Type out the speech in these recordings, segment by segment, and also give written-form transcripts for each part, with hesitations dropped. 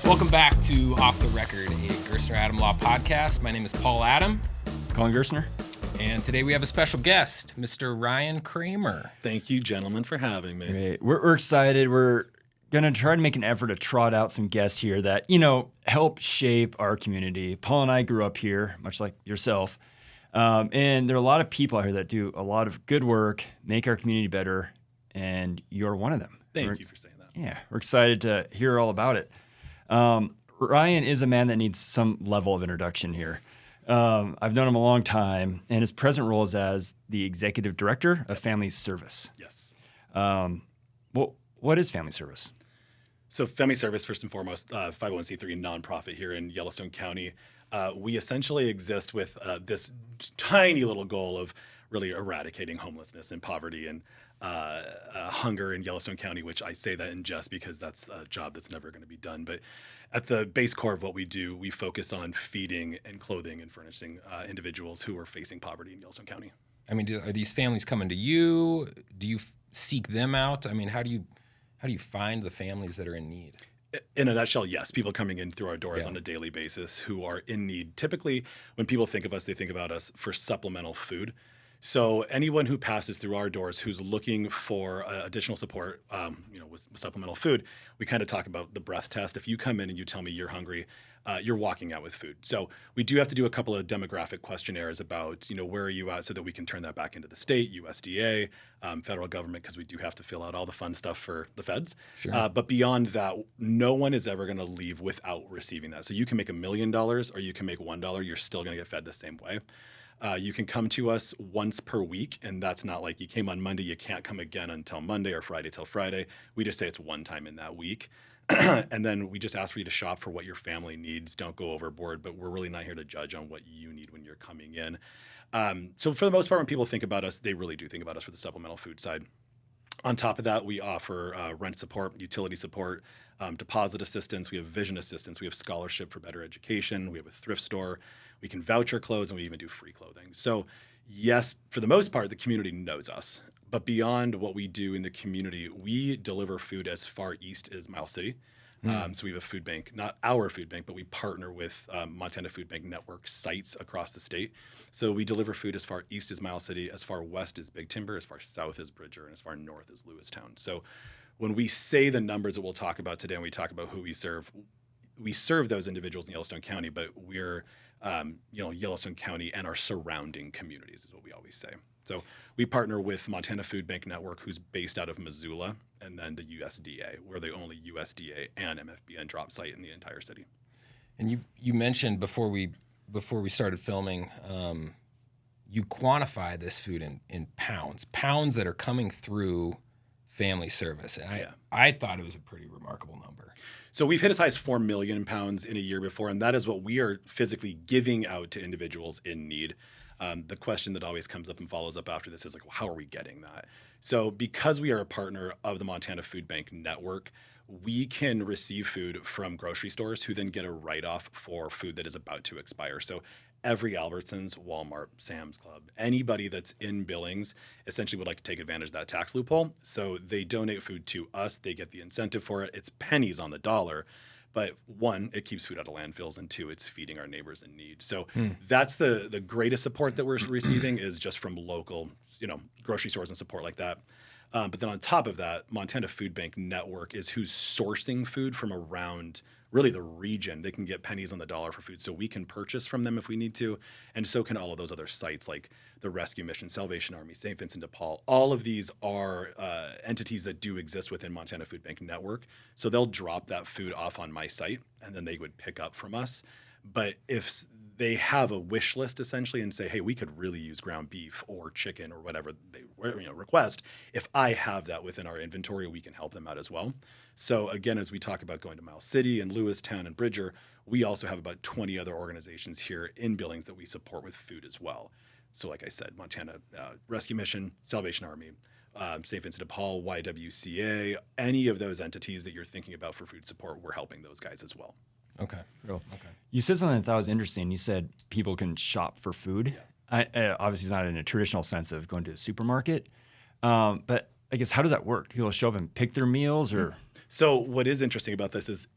Welcome back to Off the Record, a Gerstner Adam Law podcast. My name is Paul Adam. Colin Gerstner. And today we have a special guest, Mr. Ryan Kramer. Thank you, gentlemen, for having me. Great. We're excited. We're going to try to make an effort to trot out some guests here that, help shape our community. Paul and I grew up here, much like yourself. And there are a lot of people out here that do a lot of good work, make our community better, and you're one of them. Thank you for saying that. Yeah, we're excited to hear all about it. Ryan is a man that needs some level of introduction here. I've known him a long time, and his present role is as the Executive Director of Family Service. Yes. What is Family Service? So Family Service, first and foremost, 501c3 nonprofit here in Yellowstone County. We essentially exist with this tiny little goal of really eradicating homelessness and poverty and hunger in Yellowstone County, which I say that in jest because that's a job that's never going to be done. But at the base core of what we do, we focus on feeding and clothing and furnishing individuals who are facing poverty in Yellowstone County. I mean, are these families coming to you? Do you seek them out? I mean, how do you find the families that are in need? In a nutshell, yes. People coming in through our doors on a daily basis who are in need. Typically, when people think of us, they think about us for supplemental food. So anyone who passes through our doors who's looking for additional support, with supplemental food, we kind of talk about the breath test. If you come in and you tell me you're hungry, you're walking out with food. So we do have to do a couple of demographic questionnaires about, where are you at so that we can turn that back into the state, USDA, federal government, because we do have to fill out all the fun stuff for the feds. Sure. But beyond that, no one is ever going to leave without receiving that. So you can make $1 million or you can make $1. You're still going to get fed the same way. You can come to us once per week, and that's not like you came on Monday, you can't come again until Monday or Friday till Friday. We just say it's one time in that week. And then we just ask for you to shop for what your family needs. Don't go overboard, but we're really not here to judge on what you need when you're coming in. So for the most part, when people think about us, they really do think about us for the supplemental food side. On top of that, we offer rent support, utility support, deposit assistance. We have vision assistance. We have scholarship for better education. We have a thrift store. We can voucher clothes, and we even do free clothing. So yes, for the most part, the community knows us. But beyond what we do in the community, we deliver food as far east as Miles City. So we have a food bank, not our food bank, but we partner with Montana Food Bank Network sites across the state. So we deliver food as far east as Miles City, as far west as Big Timber, as far south as Bridger, and as far north as Lewistown. So when we say the numbers that we'll talk about today and we talk about who we serve those individuals in Yellowstone County, but we're Yellowstone County and our surrounding communities is what we always say. So we partner with Montana Food Bank Network, who's based out of Missoula, and then the USDA. We're the only USDA and MFBN drop site in the entire city. And you mentioned before we started filming, you quantify this food in pounds that are coming through Family Service. And I thought it was a pretty remarkable number. So we've hit as high as 4 million pounds in a year before, and that is what we are physically giving out to individuals in need. The question that always comes up and follows up after this is like, well, how are we getting that? So because we are a partner of the Montana Food Bank Network, we can receive food from grocery stores who then get a write-off for food that is about to expire. So every Albertsons, Walmart, Sam's Club, anybody that's in Billings essentially would like to take advantage of that tax loophole. So they donate food to us. They get the incentive for it. It's pennies on the dollar. But one, it keeps food out of landfills, and two, it's feeding our neighbors in need. So that's the greatest support that we're receiving is just from local, grocery stores and support like that. But then on top of that, Montana Food Bank Network is who's sourcing food from around really the region. They can get pennies on the dollar for food, so we can purchase from them if we need to, and so can all of those other sites like the Rescue Mission, Salvation Army, St. Vincent de Paul. All of these are entities that do exist within Montana Food Bank Network, so they'll drop that food off on my site, and then they would pick up from us. But if they have a wish list essentially and say, hey, we could really use ground beef or chicken or whatever they request, if I have that within our inventory, we can help them out as well. So again, as we talk about going to Miles City and Lewistown and Bridger, we also have about 20 other organizations here in Billings that we support with food as well. So like I said, Montana Rescue Mission, Salvation Army, St. Vincent de Paul, YWCA, any of those entities that you're thinking about for food support, we're helping those guys as well. Okay. Cool. Okay. You said something that I thought was interesting. You said people can shop for food. Yeah. Obviously, it's not in a traditional sense of going to a supermarket. But I guess how does that work? People show up and pick their meals, or? So what is interesting about this is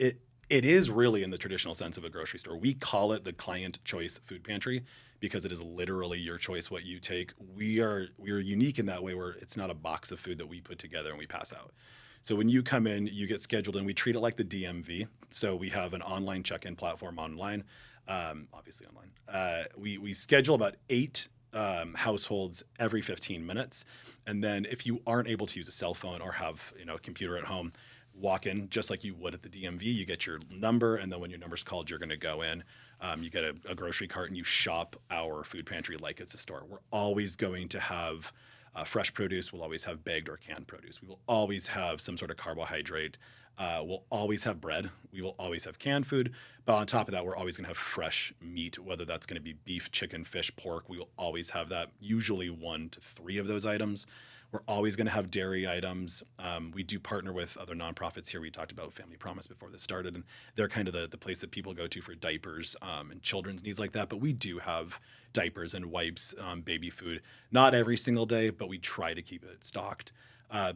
It is really in the traditional sense of a grocery store. We call it the client choice food pantry because it is literally your choice what you take. We are unique in that way where it's not a box of food that we put together and we pass out. So when you come in, you get scheduled and we treat it like the DMV. So we have an online check-in platform online, obviously online. We schedule about 8 households every 15 minutes. And then if you aren't able to use a cell phone or have a computer at home, walk in just like you would at the DMV. You get your number, and then when your number's called, you're going to go in. You get a grocery cart, and you shop our food pantry like it's a store. We're always going to have fresh produce. We'll always have bagged or canned produce. We will always have some sort of carbohydrate. We'll always have bread. We will always have canned food. But on top of that, we're always going to have fresh meat, whether that's going to be beef, chicken, fish, pork. We will always have that, usually 1 to 3 of those items. We're always going to have dairy items. We do partner with other nonprofits here. We talked about Family Promise before this started, and they're kind of the place that people go to for diapers and children's needs like that. But we do have diapers and wipes, baby food, not every single day, but we try to keep it stocked.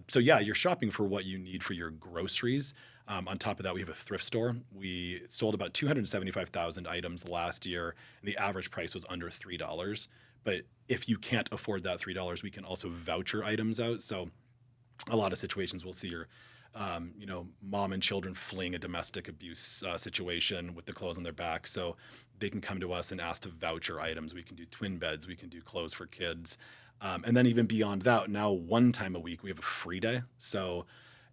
So yeah, you're shopping for what you need for your groceries. On top of that, we have a thrift store. We sold about 275,000 items last year, and the average price was under $3. But if you can't afford that $3, we can also voucher items out. So a lot of situations we'll see your mom and children fleeing a domestic abuse situation with the clothes on their back. So they can come to us and ask to voucher items. We can do twin beds. We can do clothes for kids. And then even beyond that, now 1 time a week, we have a free day. So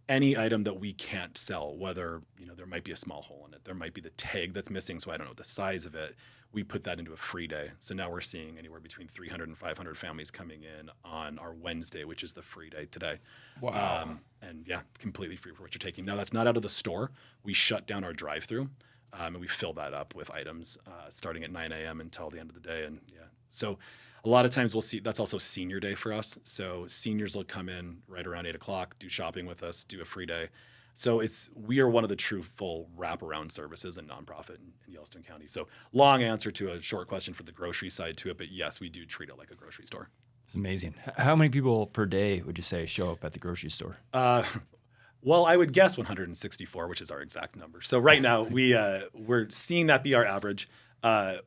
any item that we can't sell, whether there might be a small hole in it, there might be the tag that's missing, so I don't know the size of it, we put that into a free day. So now we're seeing anywhere between 300 and 500 families coming in on our Wednesday, which is the free day today. Wow. And yeah, completely free for what you're taking. Now that's not out of the store. We shut down our drive-through and we fill that up with items starting at 9 a.m. until the end of the day. And yeah, so a lot of times we'll see, that's also senior day for us. So seniors will come in right around 8 o'clock, do shopping with us, do a free day. So we are one of the true full wraparound services and nonprofit in Yellowstone County. So long answer to a short question for the grocery side to it, but yes, we do treat it like a grocery store. It's amazing. How many people per day would you say show up at the grocery store? Well, I would guess 164, which is our exact number. So right now we're seeing that be our average.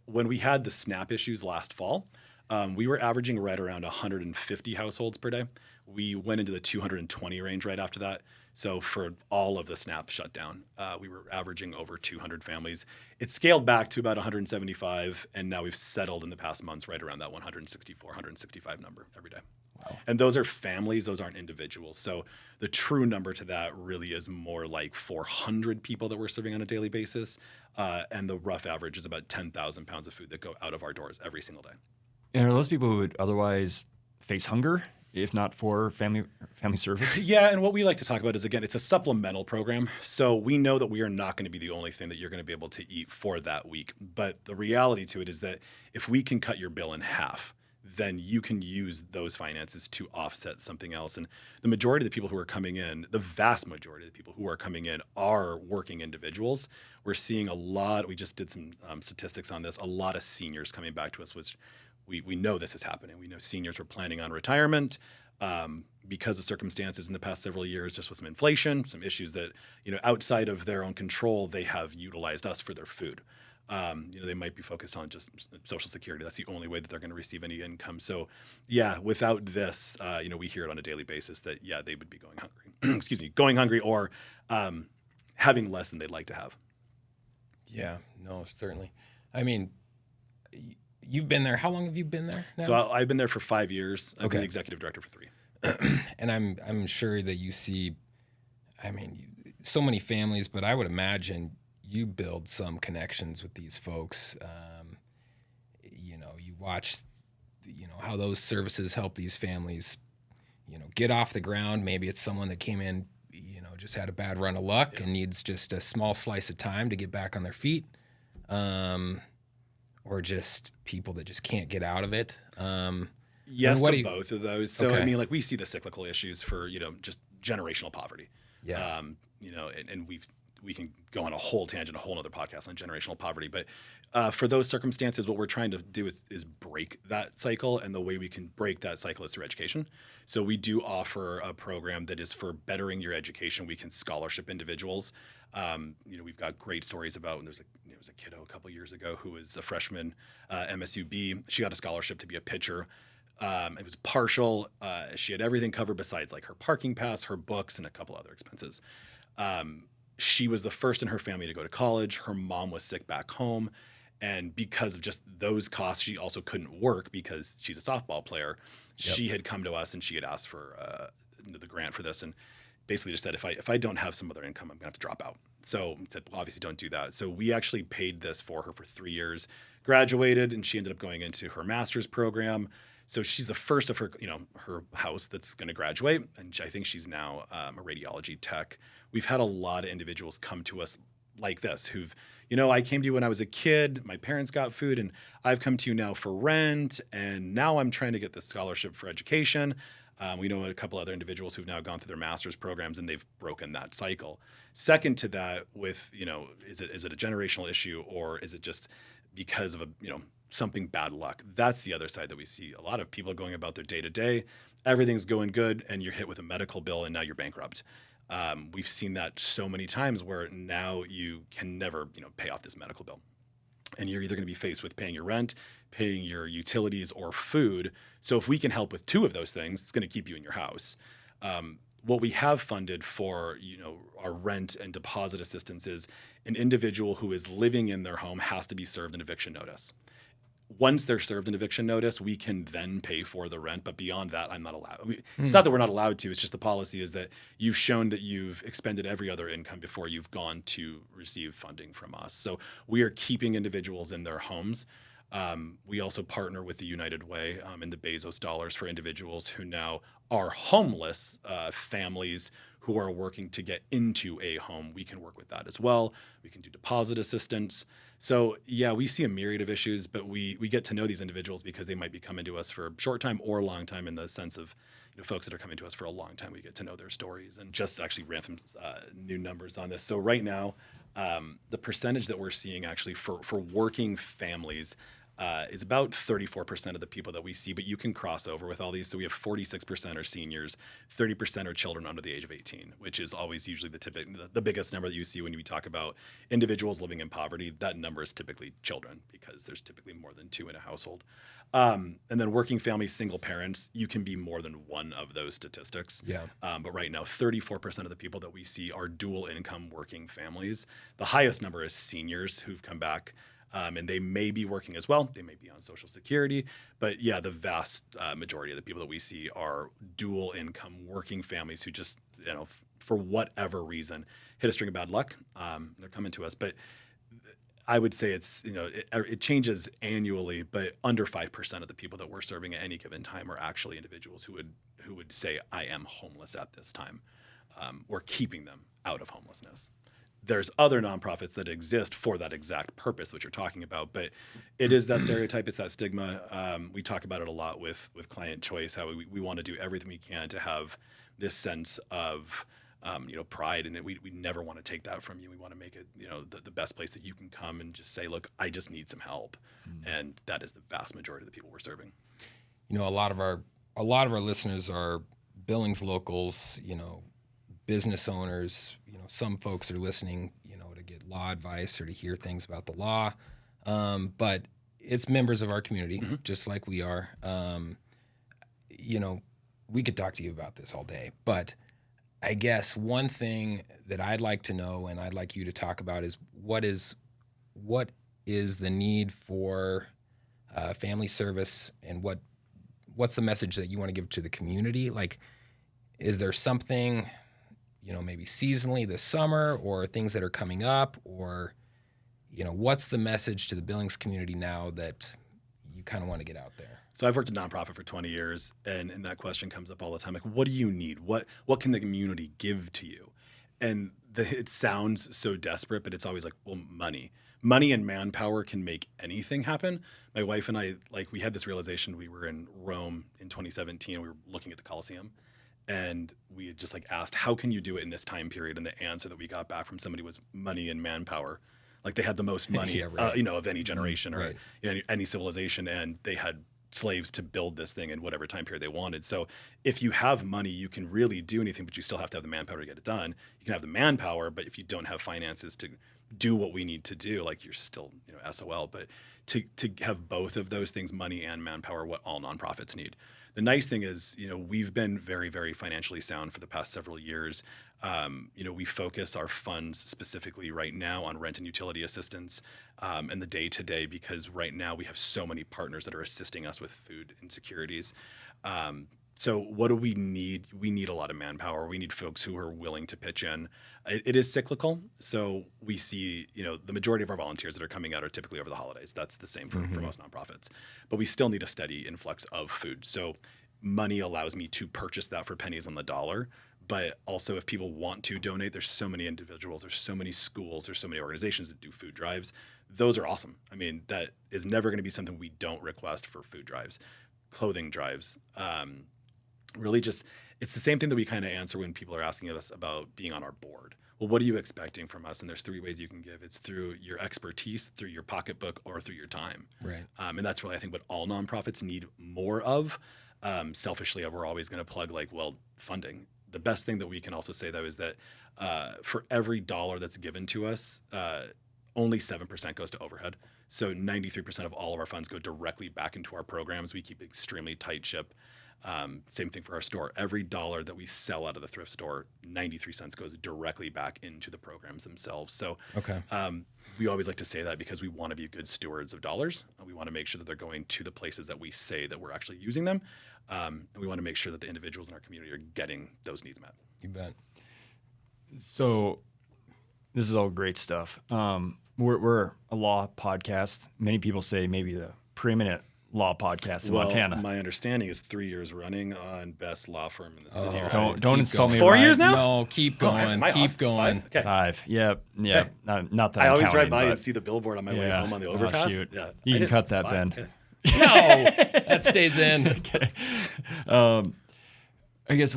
When we had the SNAP issues last fall, we were averaging right around 150 households per day. We went into the 220 range right after that. So for all of the SNAP shutdown, we were averaging over 200 families. It scaled back to about 175, and now we've settled in the past months right around that 164, 165 number every day. Wow. And those are families, those aren't individuals. So the true number to that really is more like 400 people that we're serving on a daily basis. And the rough average is about 10,000 pounds of food that go out of our doors every single day. And are those people who would otherwise face hunger if not for family service? Yeah, and what we like to talk about is, again, it's a supplemental program. So we know that we are not going to be the only thing that you're going to be able to eat for that week. But the reality to it is that if we can cut your bill in half, then you can use those finances to offset something else. And the majority of the people who are coming in, the vast majority of the people who are coming in are working individuals. We're seeing a lot, we just did some statistics on this, a lot of seniors coming back to us, which we know this is happening. We know seniors were planning on retirement because of circumstances in the past several years, just with some inflation, some issues that, outside of their own control, they have utilized us for their food. They might be focused on just Social Security. That's the only way that they're going to receive any income. So yeah, without this, we hear it on a daily basis that, yeah, they would be going hungry, going hungry or having less than they'd like to have. Yeah, no, certainly. I mean, you've been there. How long have you been there now? So I've been there for 5 years. I've been the executive director for 3. And I'm sure that you see, so many families, but I would imagine you build some connections with these folks. You watch, how those services help these families, get off the ground. Maybe it's someone that came in, just had a bad run of luck and needs just a small slice of time to get back on their feet. Or just people that just can't get out of it. Yes, to both of those. So, okay. We see the cyclical issues for, just generational poverty. Yeah. And we can go on a whole tangent, a whole other podcast on generational poverty. But For those circumstances, what we're trying to do is break that cycle, and the way we can break that cycle is through education. So we do offer a program that is for bettering your education. We can scholarship individuals. We've got great stories about when there was a kiddo a couple years ago who was a freshman MSUB. She got a scholarship to be a pitcher. It was partial. She had everything covered besides like her parking pass, her books, and a couple other expenses. She was the first in her family to go to college. Her mom was sick back home. And because of just those costs, she also couldn't work because she's a softball player. Yep. She had come to us and she had asked for the grant for this, and basically just said, if I don't have some other income, I'm gonna have to drop out. So I said, well, obviously don't do that. So we actually paid this for her for 3 years, graduated, and she ended up going into her master's program. So she's the first of her house that's going to graduate, and I think she's now a radiology tech. We've had a lot of individuals come to us like this who've, I came to you when I was a kid, my parents got food, and I've come to you now for rent, and now I'm trying to get this scholarship for education. We know a couple other individuals who've now gone through their master's programs, and they've broken that cycle. Second to that, with, is it a generational issue, or is it just because of something bad luck? That's the other side that we see. A lot of people going about their day to day. Everything's going good, and you're hit with a medical bill, and now you're bankrupt. We've seen that so many times where now you can never, pay off this medical bill. And you're either going to be faced with paying your rent, paying your utilities, or food. So if we can help with two of those things, it's going to keep you in your house. What we have funded for, our rent and deposit assistance is an individual who is living in their home has to be served an eviction notice. Once they're served an eviction notice, we can then pay for the rent. But beyond that, I'm not allowed. It's not that we're not allowed to. It's just the policy is that you've shown that you've expended every other income before you've gone to receive funding from us. So we are keeping individuals in their homes. We also partner with the United Way and the Bezos dollars for individuals who now are homeless families who are working to get into a home. We can work with that as well. We can do deposit assistance. So yeah, we see a myriad of issues, but we get to know these individuals because they might be coming to us for a short time or a long time, in the sense of folks that are coming to us for a long time. We get to know their stories, and just actually ran some new numbers on this. So right now, the percentage that we're seeing actually for working families is about 34% of the people that we see, but you can cross over with all these. So we have 46% are seniors, 30% are children under the age of 18, which is always usually the biggest number that you see when you talk about individuals living in poverty. That number is typically children, because there's typically more than two in a household. And then working families, single parents, you can be more than one of those statistics. Yeah. But right now, 34% of the people that we see are dual income working families. The highest number is seniors who've come back. And they may be working as well. They may be on Social Security. But yeah, the vast majority of the people that we see are dual income working families who just, for whatever reason, hit a string of bad luck. They're coming to us. But I would say it's, it changes annually, but under 5% of the people that we're serving at any given time are actually individuals who would say, I am homeless at this time. We're keeping them out of homelessness. There's other nonprofits that exist for that exact purpose, which you're talking about, but it is that stereotype, it's that stigma. We talk about it a lot with client choice, how we want to do everything we can to have this sense of pride, and we never want to take that from you. We want to make it the best place that you can come and just say, look, I just need some help, and that is the vast majority of the people we're serving. A lot of our listeners are Billings locals, business owners. Some folks are listening, to get law advice or to hear things about the law. But it's members of our community, just like we are. We could talk to you about this all day, but I guess one thing that I'd like to know, and I'd like you to talk about, is what is the need for family service, and what's the message that you want to give to the community? Like, is there something, maybe seasonally this summer, or things that are coming up, or, what's the message to the Billings community now that you kind of want to get out there? So I've worked in nonprofit for 20 years, and that question comes up all the time. Like, what do you need? What can the community give to you? And it sounds so desperate, but it's always like, well, money. Money and manpower can make anything happen. My wife and I, we had this realization. We were in Rome in 2017. We were looking at the Colosseum. And we had just asked, how can you do it in this time period? And the answer that we got back from somebody was money and manpower. Like they had the most money, Yeah, right. of any generation or Right. any civilization, and they had slaves to build this thing in whatever time period they wanted. So if you have money, you can really do anything, but you still have to have the manpower to get it done. You can have the manpower, but if you don't have finances to do what we need to do, like you're still, SOL. But to have both of those things, money and manpower, what all nonprofits need. The nice thing is, we've been very, very financially sound for the past several years. We focus our funds specifically right now on rent and utility assistance and the day-to-day, because right now we have so many partners that are assisting us with food insecurities. So what do we need? We need a lot of manpower. We need folks who are willing to pitch in. It is cyclical. So we see, the majority of our volunteers that are coming out are typically over the holidays. That's the same for most nonprofits. But we still need a steady influx of food. So money allows me to purchase that for pennies on the dollar. But also if people want to donate, there's so many individuals, there's so many schools, there's so many organizations that do food drives. Those are awesome. I mean, that is never going to be something we don't request for food drives, clothing drives. Really just, it's the same thing that we kind of answer when people are asking us about being on our board. Well, what are you expecting from us? And there's 3 ways you can give. It's through your expertise, through your pocketbook, or through your time. Right. And that's really, I think, what all nonprofits need more of. Selfishly, we're always going to plug funding. The best thing that we can also say, though, is that for every dollar that's given to us, only 7% goes to overhead. So 93% of all of our funds go directly back into our programs. We keep extremely tight ship. Same thing for our store. Every dollar that we sell out of the thrift store, 93 cents goes directly back into the programs themselves. So Okay. we always like to say that because we want to be good stewards of dollars. We want to make sure that they're going to the places that we say that we're actually using them. And we want to make sure that the individuals in our community are getting those needs met. You bet. So this is all great stuff. We're a law podcast. Many people say maybe the preeminent law podcast in Montana. My understanding is 3 years running on best law firm in the city. Right? Don't Keep insult going. me. 4 Ryan. years now? No, keep going. Am I Keep off? going. 5? Okay. 5. Yep. Okay. Not that I I'm always counting, drive by but and see the billboard on my way home on the Oh, overpass. shoot. Yeah, You I can did cut that, 5. Ben. Okay. No, that stays in. Okay. I guess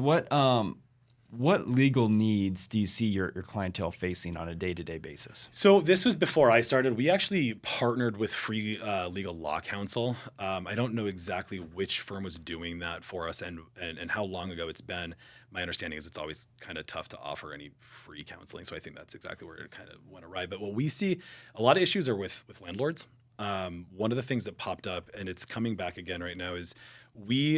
what legal needs do you see your clientele facing on a day-to-day basis? So this was before I started. We actually partnered with Free Legal Law Counsel. I don't know exactly which firm was doing that for us and how long ago it's been. My understanding is it's always kind of tough to offer any free counseling. So I think that's exactly where it kind of went awry. But what we see, a lot of issues are with landlords. One of the things that popped up, and it's coming back again right now, is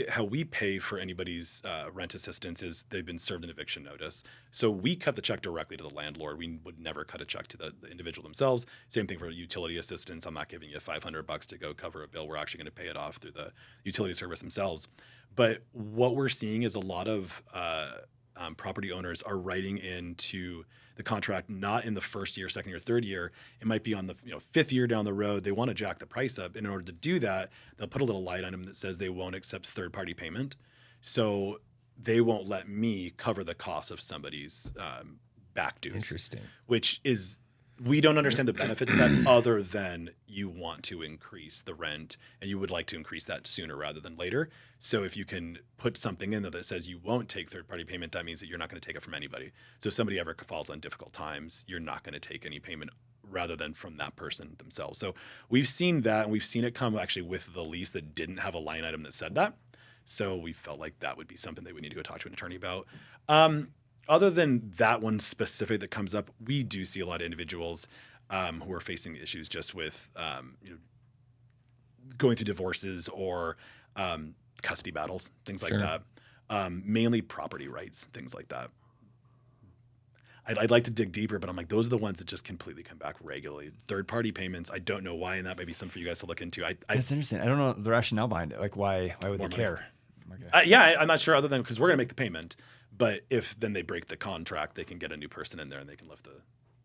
how we pay for anybody's rent assistance is they've been served an eviction notice. So we cut the check directly to the landlord. We would never cut a check to the individual themselves. Same thing for utility assistance. I'm not giving you $500 to go cover a bill. We're actually going to pay it off through the utility service themselves. But what we're seeing is a lot of property owners are writing into the contract not in the first year, second year, third year. It might be on the 5th year down the road. They want to jack the price up. And in order to do that, they'll put a little light on them that says they won't accept third-party payment. So they won't let me cover the cost of somebody's back dues. Interesting. Which is, we don't understand the benefits of that other than you want to increase the rent and you would like to increase that sooner rather than later. So if you can put something in there that says you won't take third-party payment, that means that you're not going to take it from anybody. So if somebody ever falls on difficult times, you're not going to take any payment rather than from that person themselves. So we've seen that, and we've seen it come actually with the lease that didn't have a line item that said that. So we felt like that would be something they would need to go talk to an attorney about. Other than that one specific that comes up, we do see a lot of individuals who are facing issues just with going through divorces or custody battles, things like Sure. that. Mainly property rights, things like that. I'd like to dig deeper, but I'm like, those are the ones that just completely come back regularly. Third-party payments, I don't know why, and that might be something for you guys to look into. That's interesting. I don't know the rationale behind it. Like, why would they More money. care? Okay. Yeah, I'm not sure other than because we're going to make the payment. But if then they break the contract, they can get a new person in there and they can lift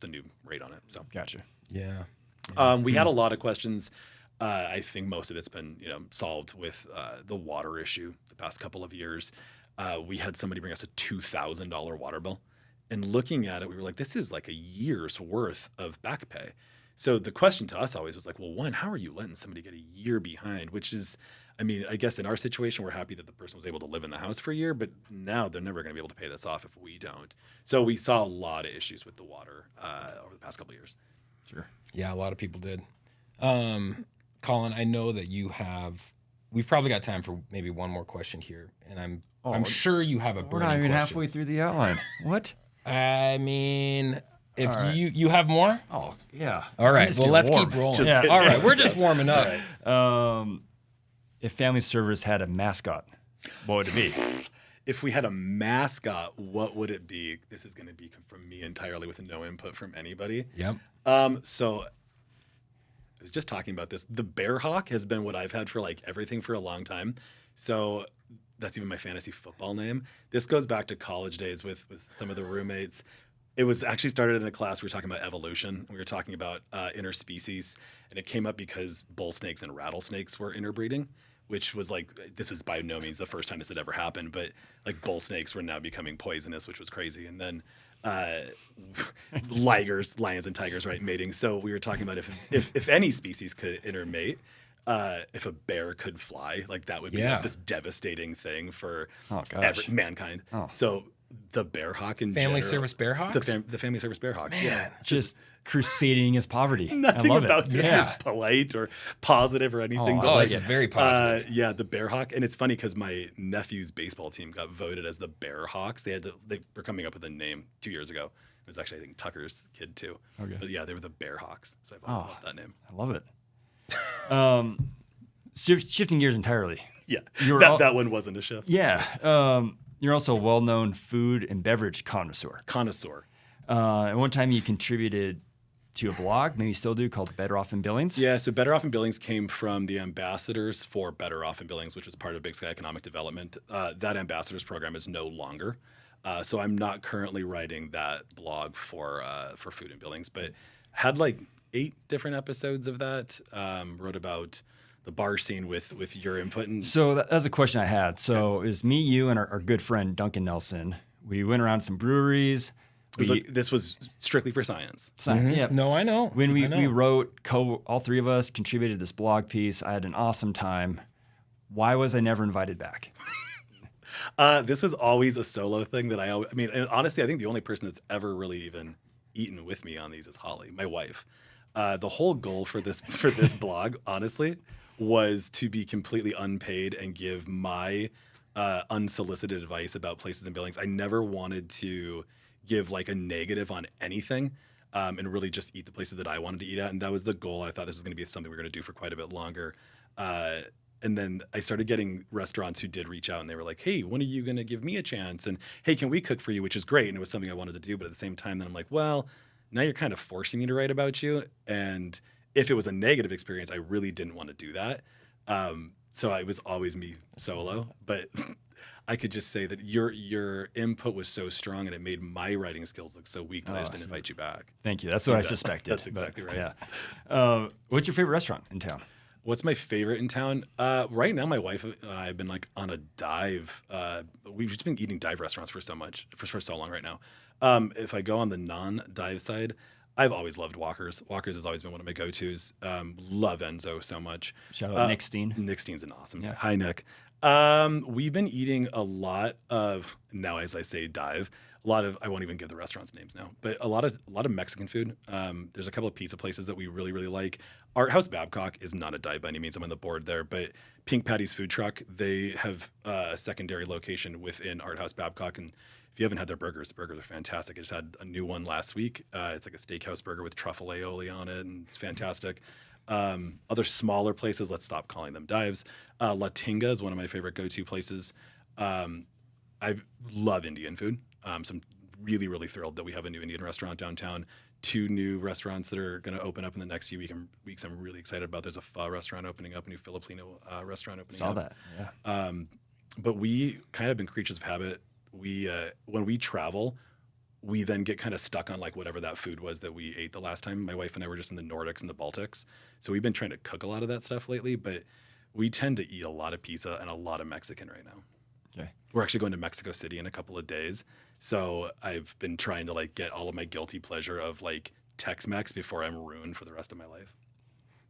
the new rate on it. So Gotcha. Yeah. we had a lot of questions. I think most of it's been solved with the water issue the past couple of years. We had somebody bring us a $2,000 water bill. And looking at it, we were like, this is like a year's worth of back pay. So the question to us always was like, well, one, how are you letting somebody get a year behind? Which is, I mean, I guess in our situation, we're happy that the person was able to live in the house for a year, but now they're never going to be able to pay this off if we don't. So we saw a lot of issues with the water over the past couple of years. Sure. Yeah, a lot of people did. Colin, I know that we've probably got time for maybe one more question here, and I'm sure you have a burning We're not even question. halfway through the outline. What? I mean, if All right. you have more? Oh, yeah. All right. Well, let's keep rolling. Just Yeah. kidding. All right. We're just warming up. If family service had a mascot, what would it be? If we had a mascot, what would it be? This is going to be from me entirely with no input from anybody. Yep. So I was just talking about this. The Bear Hawk has been what I've had for like everything for a long time. So that's even my fantasy football name. This goes back to college days with some of the roommates. It was actually started in a class. We were talking about evolution. We were talking about interspecies, and it came up because bull snakes and rattlesnakes were interbreeding, which was like, this is by no means the first time this had ever happened, but like bull snakes were now becoming poisonous, which was crazy. And then lions and tigers, right, mating. So we were talking about if any species could intermate, if a bear could fly, like that would be like this devastating thing for mankind. Oh. So the Bear Hawk in Family general, Service Bear Hawks? the Family Service Bear Hawks. Man, yeah. Just crusading against poverty. Nothing I love about it. this is polite or positive or anything. Oh, it's very positive. Yeah, the Bear Hawk. And it's funny because my nephew's baseball team got voted as the Bear Hawks. They were coming up with a name 2 years ago. It was actually, I think, Tucker's kid too. Okay. But yeah, they were the Bear Hawks. So I've always loved that name. I love it. Shifting gears entirely. Yeah, that one wasn't a shift. Yeah. You're also a well-known food and beverage connoisseur. At one time, you contributed to a blog, maybe you still do, called Better Off in Billings. Yeah, so Better Off in Billings came from the ambassadors for Better Off in Billings, which was part of Big Sky Economic Development. That ambassadors program is no longer. So I'm not currently writing that blog for Food in Billings, but had like 8 different episodes of that. Wrote about the bar scene with your input. And so that's a question I had. So it was me, you, and our good friend Duncan Nelson. We went around some breweries. This was strictly for science. Yeah. No, I know. When we wrote, all 3 of us contributed this blog piece. I had an awesome time. Why was I never invited back? This was always a solo thing that I mean, and honestly, I think the only person that's ever really even eaten with me on these is Holly, my wife. The whole goal for this blog, honestly, was to be completely unpaid and give my unsolicited advice about places in Billings. I never wanted to give like a negative on anything, and really just eat the places that I wanted to eat at. And that was the goal. I thought this was going to be something we were going to do for quite a bit longer. And then I started getting restaurants who did reach out, and they were like, hey, when are you going to give me a chance? And hey, can we cook for you? Which is great. And it was something I wanted to do. But at the same time, then I'm like, well, now you're kind of forcing me to write about you. And if it was a negative experience, I really didn't want to do that. So it was always me solo. But I could just say that your input was so strong, and it made my writing skills look so weak that I just didn't invite you back. Thank you. That's what I suspected. That's exactly right. Yeah. What's your favorite restaurant in town? What's my favorite in town? Right now, my wife and I have been like on a dive. We've just been eating dive restaurants for so long right now. If I go on the non-dive side, I've always loved Walker's. Walker's has always been one of my go-tos. Love Enzo so much. Shout out Nick Steen. Nick Steen's an awesome guy. Yeah. Hi, Nick. We've been eating a lot of, now as I say dive, I won't even give the restaurants names now, but a lot of Mexican food. There's a couple of pizza places that we really, really like. Art House Babcock is not a dive by any means. I'm on the board there, but Pink Patty's Food Truck, they have a secondary location within Art House Babcock. And if you haven't had their burgers, the burgers are fantastic. I just had a new one last week. It's like a steakhouse burger with truffle aioli on it, and it's fantastic. Other smaller places, let's stop calling them dives. La Tinga is one of my favorite go-to places. I love Indian food. So I'm really, really thrilled that we have a new Indian restaurant downtown. 2 new restaurants that are going to open up in the next few weeks. I'm really excited about. There's a pho restaurant opening up, a new Filipino restaurant opening up. Saw that, yeah. But we kind of been creatures of habit. We when we travel, we then get kind of stuck on like whatever that food was that we ate the last time. My wife and I were just in the Nordics and the Baltics. So we've been trying to cook a lot of that stuff lately, but we tend to eat a lot of pizza and a lot of Mexican right now. Okay. We're actually going to Mexico City in a couple of days. So I've been trying to like get all of my guilty pleasure of like Tex-Mex before I'm ruined for the rest of my life.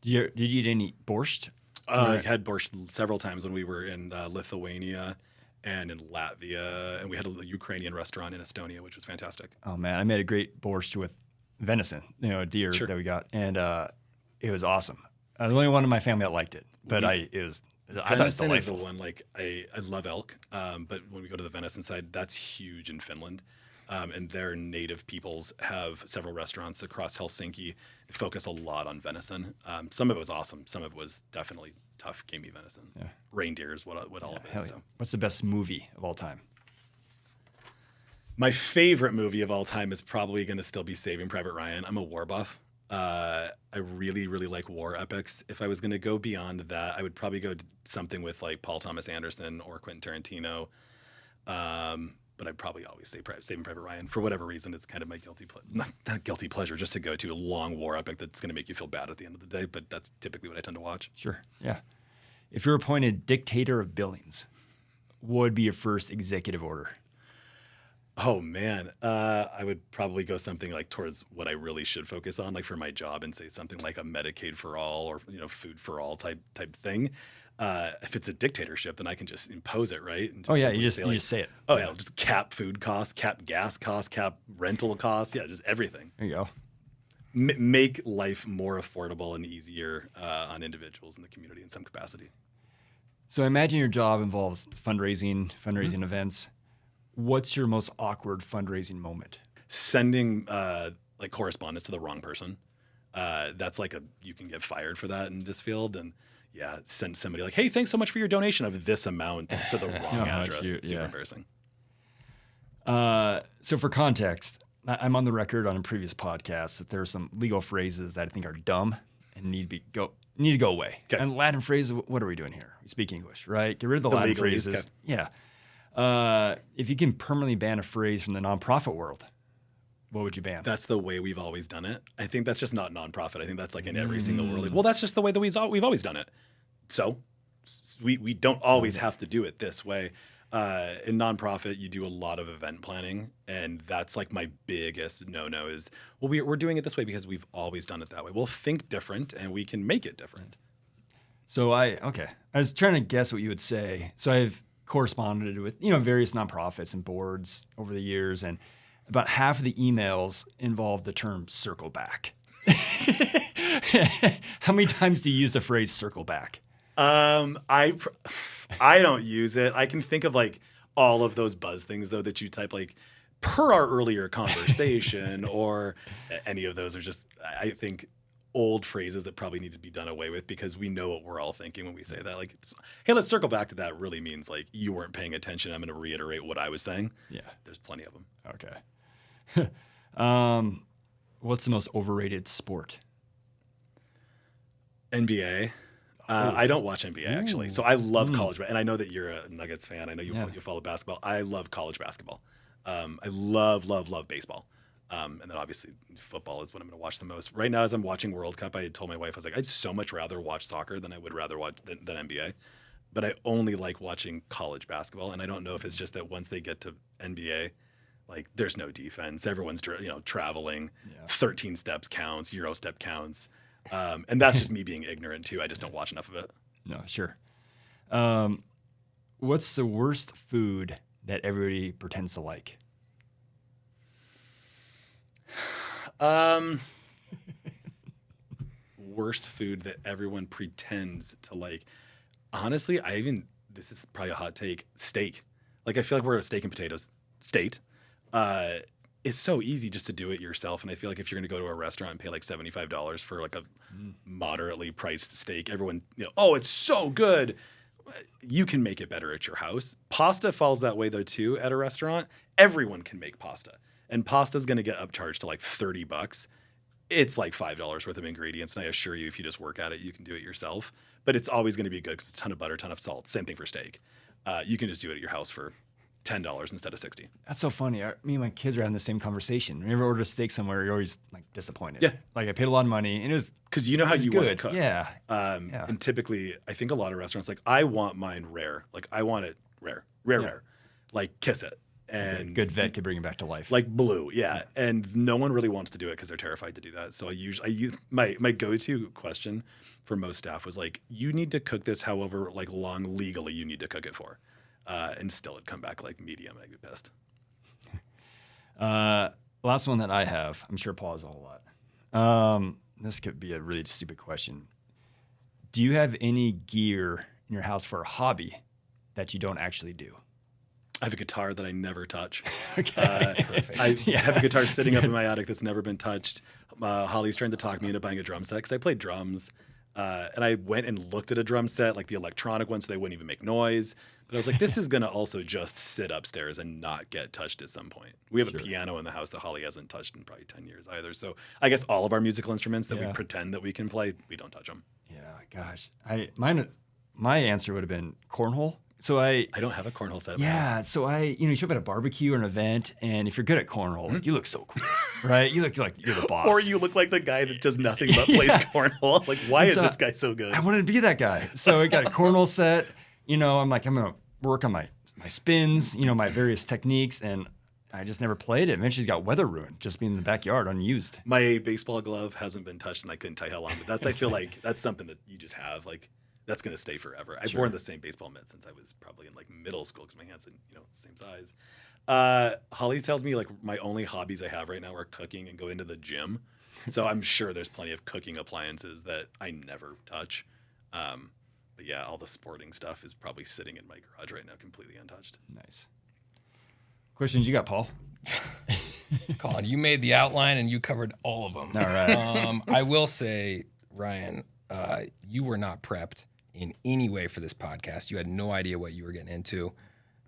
Did you eat any borscht? I had borscht several times when we were in Lithuania and in Latvia, and we had a Ukrainian restaurant in Estonia, which was fantastic. Oh man, I made a great borscht with venison, a deer Sure. that we got, and it was awesome. I was the only one in my family that liked it, but I thought it was Venison is the delightful. one, like, I love elk, but when we go to the venison side, that's huge in Finland. And their native peoples have several restaurants across Helsinki that focus a lot on venison. Some of it was awesome. Some of it was definitely tough, gamey venison. Yeah. Reindeer is what all of it Hell is. yeah. So. What's the best movie of all time? My favorite movie of all time is probably going to still be Saving Private Ryan. I'm a war buff. I really, really like war epics. If I was going to go beyond that, I would probably go to something with like Paul Thomas Anderson or Quentin Tarantino. But I'd probably always say Saving Private Ryan. For whatever reason, it's kind of my not guilty pleasure, just to go to a long war epic that's going to make you feel bad at the end of the day. But that's typically what I tend to watch. Sure. Yeah. If you're appointed dictator of Billings, what would be your first executive order? Oh man, I would probably go something like towards what I really should focus on, like for my job, and say something like a Medicaid for all or food for all type thing. If it's a dictatorship, then I can just impose it, right? And You simply just say, you just say it. oh yeah, just cap food costs, cap gas costs, cap rental costs, yeah, just everything. There you go. Make life more affordable and easier on individuals in the community in some capacity. So I imagine your job involves fundraising Mm-hmm. events. What's your most awkward fundraising moment? Sending like correspondence to the wrong person. That's like you can get fired for that in this field. And yeah, send somebody like, hey, thanks so much for your donation of this amount to the wrong address. It's super embarrassing. So for context, I'm on the record on a previous podcast that there are some legal phrases that I think are dumb and need to go away. Okay. And Latin phrases, what are we doing here? We speak English, right? Get rid of the Latin legalese, phrases. okay. Yeah. If you can permanently ban a phrase from the nonprofit world, what would you ban? That's the way we've always done it. I think that's just not nonprofit. I think that's like in every single world. Well, that's just the way that we've always done it. So we don't always have to do it this way. In nonprofit, you do a lot of event planning, and that's like my biggest no-no is, well, we're doing it this way because we've always done it that way. We'll think different, and we can make it different. So I was trying to guess what you would say. So I've corresponded with, various nonprofits and boards over the years, and about half of the emails involve the term circle back. How many times do you use the phrase circle back? I don't use it. I can think of like all of those buzz things though that you type like per our earlier conversation or any of those are just, I think, old phrases that probably need to be done away with because we know what we're all thinking when we say that. Like, hey, let's circle back to that really means like you weren't paying attention. I'm going to reiterate what I was saying. Yeah. There's plenty of them. Okay. What's the most overrated sport? NBA. I don't watch NBA actually, so I love college, and I know that you're a Nuggets fan. I know you follow basketball. I love college basketball. I love baseball, and then obviously football is what I'm going to watch the most. Right now, as I'm watching World Cup, I told my wife I was like, I'd so much rather watch soccer than I would rather watch than NBA, but I only like watching college basketball, and I don't know if it's just that once they get to NBA. Like there's no defense. Everyone's traveling. 13 steps counts. Euro step counts. And that's just me being ignorant too. I just don't watch enough of it. No, sure. What's the worst food that everybody pretends to like? Worst food that everyone pretends to like. Honestly, this is probably a hot take. Steak. Like I feel like we're a steak and potatoes state. It's so easy just to do it yourself. And I feel like if you're going to go to a restaurant and pay like $75 for like a moderately priced steak, everyone, oh, it's so good. You can make it better at your house. Pasta falls that way though too at a restaurant. Everyone can make pasta. And pasta is going to get upcharged to like $30. It's like $5 worth of ingredients. And I assure you, if you just work at it, you can do it yourself. But it's always going to be good because it's a ton of butter, ton of salt. Same thing for steak. You can just do it at your house for $10 instead of $60. That's so funny. Me and my kids are having the same conversation. Whenever I order a steak somewhere, you're always like disappointed. Yeah. Like I paid a lot of money and it was because you know how you want it cooked. Yeah. And typically, I think a lot of restaurants like I want mine rare. Like I want it rare, like kiss it. And good vet could bring it back to life. like blue, yeah. And no one really wants to do it because they're terrified to do that. So I use my go-to question for most staff was like, you need to cook this however like long legally you need to cook it for. And still it'd come back like medium and I'd be pissed. last one that I have, I'm sure Paul has a whole lot. This could be a really stupid question. Do you have any gear in your house for a hobby that you don't actually do? I have a guitar that I never touch. Okay. Perfect. I have a guitar sitting up in my attic that's never been touched. Holly's trying to talk me into buying a drum set because I played drums. And I went and looked at a drum set, like the electronic one, so they wouldn't even make noise. But I was like, this is going to also just sit upstairs and not get touched at some point. We have a piano in the house that Holly hasn't touched in probably 10 years either. So I guess all of our musical instruments that we pretend that we can play, we don't touch them. Yeah, gosh. My answer would have been cornhole. So I don't have a cornhole set. In my house. So you show up at a barbecue or an event, and if you're good at cornhole, like, you look so cool, right? You look like you're the boss. Or you look like the guy that does nothing but plays cornhole. Like, why is this guy so good? I wanted to be that guy. So I got a cornhole set. I'm like, I'm going to work on my spins, my various techniques, and I just never played it. Eventually got weather ruined, just being in the backyard, unused. My baseball glove hasn't been touched, and I couldn't tell you how long. But I feel like that's something that you just have, like, that's going to stay forever. I've worn the same baseball mitt since I was probably in like middle school because my hands are, same size. Holly tells me like my only hobbies I have right now are cooking and going to the gym. So I'm sure there's plenty of cooking appliances that I never touch. But yeah, all the sporting stuff is probably sitting in my garage right now, completely untouched. Nice. Questions you got, Paul? Colin, you made the outline and you covered all of them. All right. I will say, Ryan, you were not prepped in any way for this podcast. You had no idea what you were getting into.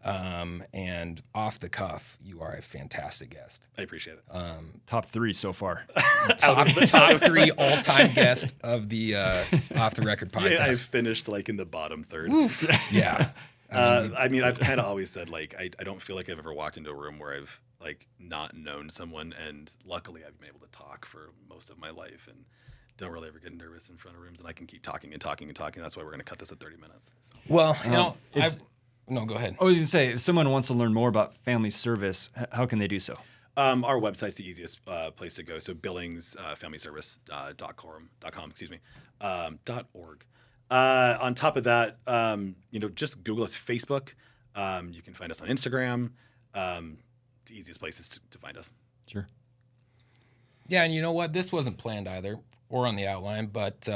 And off the cuff, you are a fantastic guest. I appreciate it. Top 3 so far. top 3 all-time guest of the Off the Record podcast. Yeah, I've finished like in the bottom third. Oof. Yeah. I've kind of always said like I don't feel like I've ever walked into a room where I've like not known someone, and luckily I've been able to talk for most of my life and don't really ever get nervous in front of rooms, and I can keep talking and talking and talking. That's why we're going to cut this at 30 minutes. So. Well, no, go ahead. I was going to say, if someone wants to learn more about family service, how can they do so? Our website's the easiest place to go. So Billings .org. On top of that, just Google us Facebook. You can find us on Instagram. The easiest places to find us. Sure. Yeah, and you know what? This wasn't planned either or on the outline, but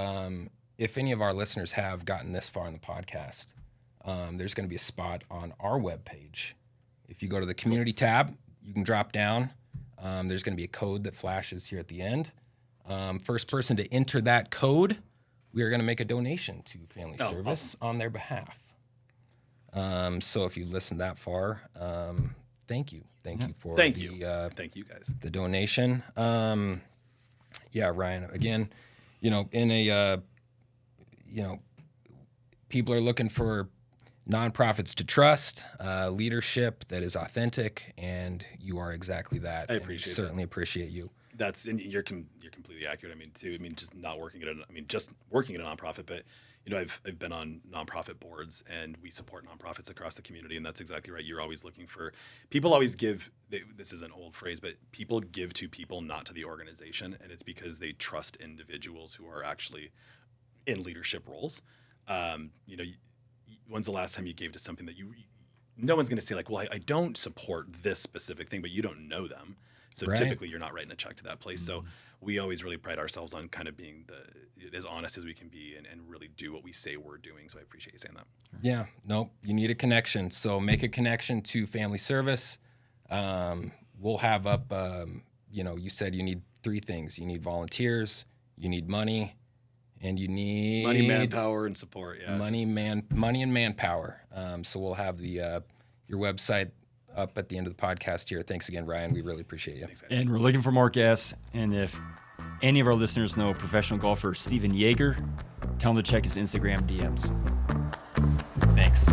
if any of our listeners have gotten this far in the podcast, there's going to be a spot on our webpage. If you go to the community tab, you can drop down. There's going to be a code that flashes here at the end. First person to enter that code, we are going to make a donation to Family Service on their behalf. So if you've listened that far, thank you. Thank you for thank you guys. The donation. Yeah, Ryan, again, in a, people are looking for nonprofits to trust, leadership that is authentic, and you are exactly that. I appreciate certainly appreciate you. And you're completely accurate. Just not working just working at a nonprofit, but I've been on nonprofit boards, and we support nonprofits across the community, and that's exactly right. You're always looking for people. Always give. This is an old phrase, but people give to people, not to the organization, and it's because they trust individuals who are actually in leadership roles. When's the last time you gave to something that no one's going to say like, well, I don't support this specific thing, but you don't know them. So typically you're not writing a check to that place. Mm-hmm. So we always really pride ourselves on kind of being as honest as we can be and really do what we say we're doing. So I appreciate you saying that. Yeah, nope. You need a connection. So make a connection to Family Service. We'll have up, you said you need 3 things. You need volunteers, you need money, and you need money, manpower, and support. Yeah, money and manpower. So we'll have your website up at the end of the podcast here. Thanks again, Ryan. We really appreciate you. Thanks, and we're looking for more guests. And if any of our listeners know professional golfer Steven Yeager, tell him to check his Instagram DMs. Thanks.